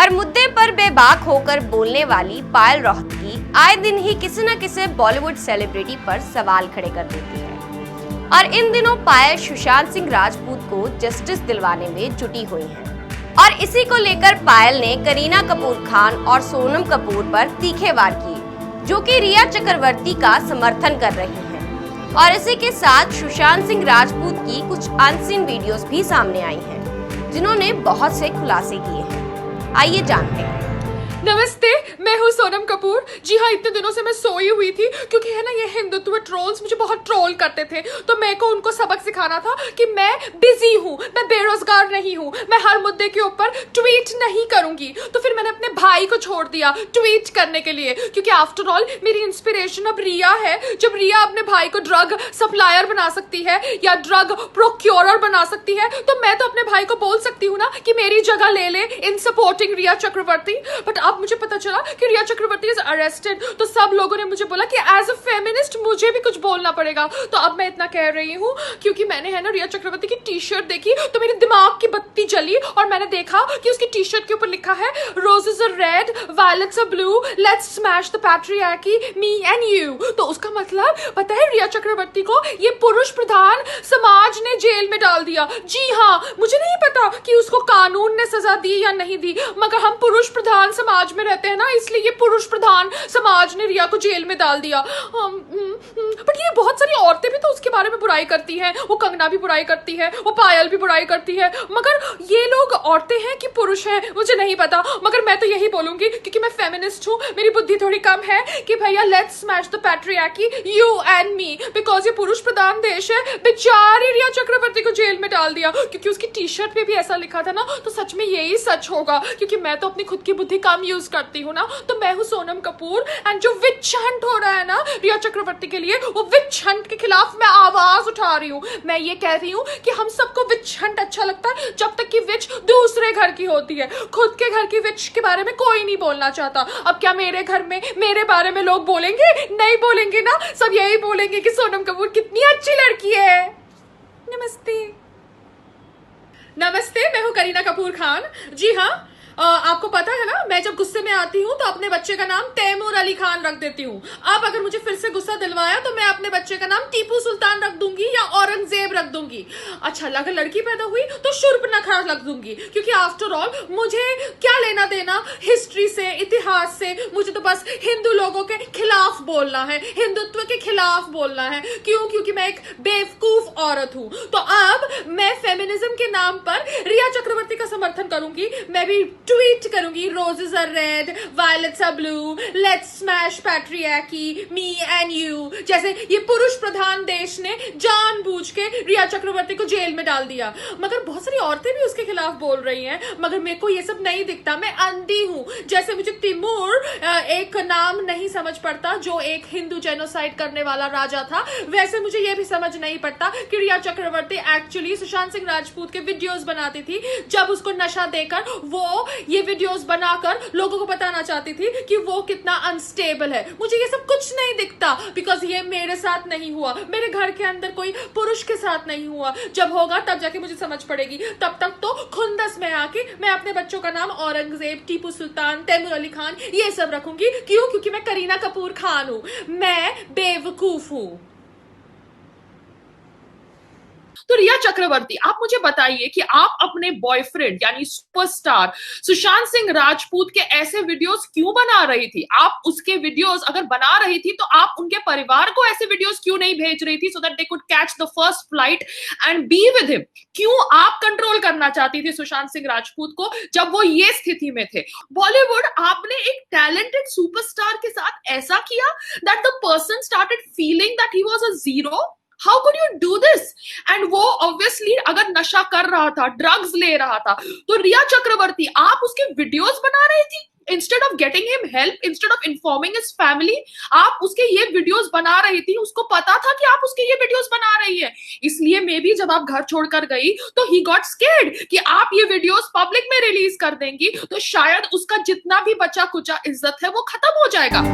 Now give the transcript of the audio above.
हर मुद्दे पर बेबाक होकर बोलने वाली पायल रोहतगी आए दिन ही किसी न किसी बॉलीवुड सेलिब्रिटी पर सवाल खड़े कर देती है और इन दिनों पायल सुशांत सिंह राजपूत को जस्टिस दिलवाने में जुटी हुई है। और इसी को लेकर पायल ने करीना कपूर खान और सोनम कपूर पर तीखे वार किए, जो कि रिया चक्रवर्ती का समर्थन कर रही हैं। और इसी के साथ सुशांत सिंह राजपूत की कुछ अनसीन वीडियोस भी सामने आई हैं, जिन्होंने बहुत से खुलासे किए हैं। आइए जानते हैं। नमस्ते, मैं हूँ सोनम कपूर। जी हाँ, इतने दिनों से मैं सोई हुई थी क्योंकि है ना, ये हिंदुत्व ट्रोल्स मुझे बहुत ट्रोल करते थे, तो मेरे को उनको सबक सिखाना था कि मैं बिजी हूँ, मैं बेरोजगार नहीं हूँ, मैं हर मुद्दे के ऊपर ट्वीट नहीं करूंगी। तो फिर मैंने अपने भाई को छोड़ दिया ट्वीट करने के लिए, क्योंकि आफ्टर ऑल मेरी इंस्पिरेशन अब रिया है। जब रिया अपने भाई को ड्रग सप्लायर बना सकती है या ड्रग प्रोक्योरर बना सकती है, तो मैं तो अपने भाई को बोल सकती हूँ ना कि मेरी जगह ले ले इन सपोर्टिंग रिया चक्रवर्ती। बट अब मुझे पता चला कि रिया चक्रवर्ती इज अरेस्टेड, तो सब लोगों ने मुझे बोला कि एज अ फेमिनिस्ट मुझे भी कुछ बोलना पड़ेगा। तो अब मैं इतना कह रही हूँ क्योंकि मैंने है ना रिया चक्रवर्ती की टी शर्ट देखी तो मेरे दिमाग की बत्ती जली और मैंने देखा कि उसकी टी शर्ट के ऊपर लिखा है roses are red, violets are blue, let's smash the patriarchy, me and you. तो उसका मतलब पता है, रिया चक्रवर्ती को ये पुरुष प्रधान समाज ने जेल में डाल दिया। जी हाँ, मुझे नहीं पता कि उसको कानून ने सजा दी या नहीं दी, मगर हम पुरुष प्रधान समाज में रहते हैं ना, इसलिए ये पुरुष प्रधान समाज ने रिया को जेल में डाल दिया। बट ये बहुत सारी औरतें भी तो उसके बारे में बुराई करती हैं। वो कंगना भी बुराई करती है, वो पायल भी बुराई करती है, मगर ये लोग औरतें हैं कि पुरुष हैं मुझे नहीं पता। मगर मैं तो यही बोलूंगी क्योंकि मैं फेमिनिस्ट हूँ, मेरी बुद्धि थोड़ी कम है, कि भैया let's smash the patriarchy, you and me, because ये पुरुष प्रधान देश है। बेचारी रिया चक्रवर्ती को जेल में डाल दिया क्योंकि उसकी टी शर्ट पे भी ऐसा लिखा था ना, तो सच में यही सच होगा, क्योंकि मैं तो अपनी खुद की बुद्धि कम यूज करती हूँ ना। तो मैं हूँ सोनम कपूर, एंड जो विच हंट हो रहा है ना रिया चक्रवर्ती के लिए, वो विच हंट के खिलाफ मैं आवाज उठा रही हूँ। मैं ये कह रही हूँ कि हम सबको विच हंट अच्छा लगता है जब तक कि विच दूसरे घर की होती है, खुद के घर की विच के बारे में कोई नहीं बोलना चाहता। अब क्या मेरे घर में मेरे बारे में लोग बोलेंगे? नहीं बोलेंगे ना, सब यही बोलेंगे कि सोनम कपूर कितनी अच्छी लड़की है। नमस्ते। नमस्ते, मैं हूँ करीना कपूर खान। जी हाँ, आपको पता है ना, मैं जब गुस्से में आती हूँ तो अपने बच्चे का नाम तैमूर अली खान रख देती हूँ। अब अगर मुझे फिर से गुस्सा दिलवाया तो मैं अपने बच्चे का नाम टीपू सुल्तान रख दूंगी या औरंगजेब रख दूंगी। अच्छा, अगर लड़की पैदा हुई तो शूर्पणखा रख दूंगी, क्योंकि आफ्टर ऑल मुझे क्या लेना देना हिस्ट्री से, इतिहास से। मुझे तो बस हिंदू लोगों के खिलाफ बोलना है, हिंदुत्व के खिलाफ बोलना है। क्यों? क्योंकि मैं एक बेवकूफ औरत हूँ। तो अब मैं फेमिनिज्म के नाम पर रिया चक्रवर्ती का समर्थन करूंगी। मैं भी ट्वीट करूंगी roses are red, violets are blue, let's smash patriarchy, me and you, जैसे ये पुरुष प्रधान देश ने जानबूझ के रिया चक्रवर्ती को जेल में डाल दिया। मगर बहुत सारी औरतें भी उसके खिलाफ बोल रही हैं, मगर मेरे को ये सब नहीं दिखता, मैं अंधी हूं। जैसे मुझे तिमूर एक नाम नहीं समझ पड़ता जो एक हिंदू जेनोसाइड करने वाला राजा था, वैसे मुझे ये भी समझ नहीं पड़ता कि रिया चक्रवर्ती एक्चुअली सुशांत सिंह राजपूत के वीडियोस बनाती थी, जब उसको नशा देकर वो ये वीडियोस बनाकर लोगों को बताना चाहती थी कि वो कितना अनस्टेबल है। मुझे ये सब कुछ नहीं दिखता, बिकॉज ये मेरे साथ नहीं हुआ, मेरे घर के अंदर कोई पुरुष के साथ नहीं हुआ। जब होगा तब जाके मुझे समझ पड़ेगी, तब तक तो खुंदस में आके मैं अपने बच्चों का नाम औरंगजेब, टीपू सुल्तान, तैमूर अली खान ये सब रखूंगी। क्यों? क्योंकि मैं करीना कपूर खान हूं, मैं बेवकूफ हूं। तो रिया चक्रवर्ती, आप मुझे बताइए कि आप अपने बॉयफ्रेंड यानी सुपरस्टार सुशांत सिंह राजपूत के ऐसे वीडियोस क्यों बना रही थी? आप उसके वीडियोस अगर बना रही थी तो आप उनके परिवार को ऐसे वीडियोस क्यों नहीं भेज रही थी, so that they could catch the first flight and be with him? क्यों आप कंट्रोल करना चाहती थी सुशांत सिंह राजपूत को जब वो ये स्थिति में थे? बॉलीवुड, आपने एक टैलेंटेड सुपरस्टार के साथ ऐसा किया that the person started feeling that he was a zero. How could you do this? And वो obviously अगर नशा कर रहा था, ड्रग्स ले रहा था, तो रिया चक्रवर्ती आप उसके वीडियोस बना रही थी instead of getting him help, instead of informing his family, आप उसके ये वीडियोस बना रही थी। उसको पता था कि आप उसके ये वीडियोस बना रही है, इसलिए मे बी जब आप घर छोड़कर गई तो he got scared कि आप ये वीडियोस पब्लिक में रिलीज कर देंगी तो शायद उसका जितना भी बचा कुचा इज्जत है वो खत्म हो जाएगा।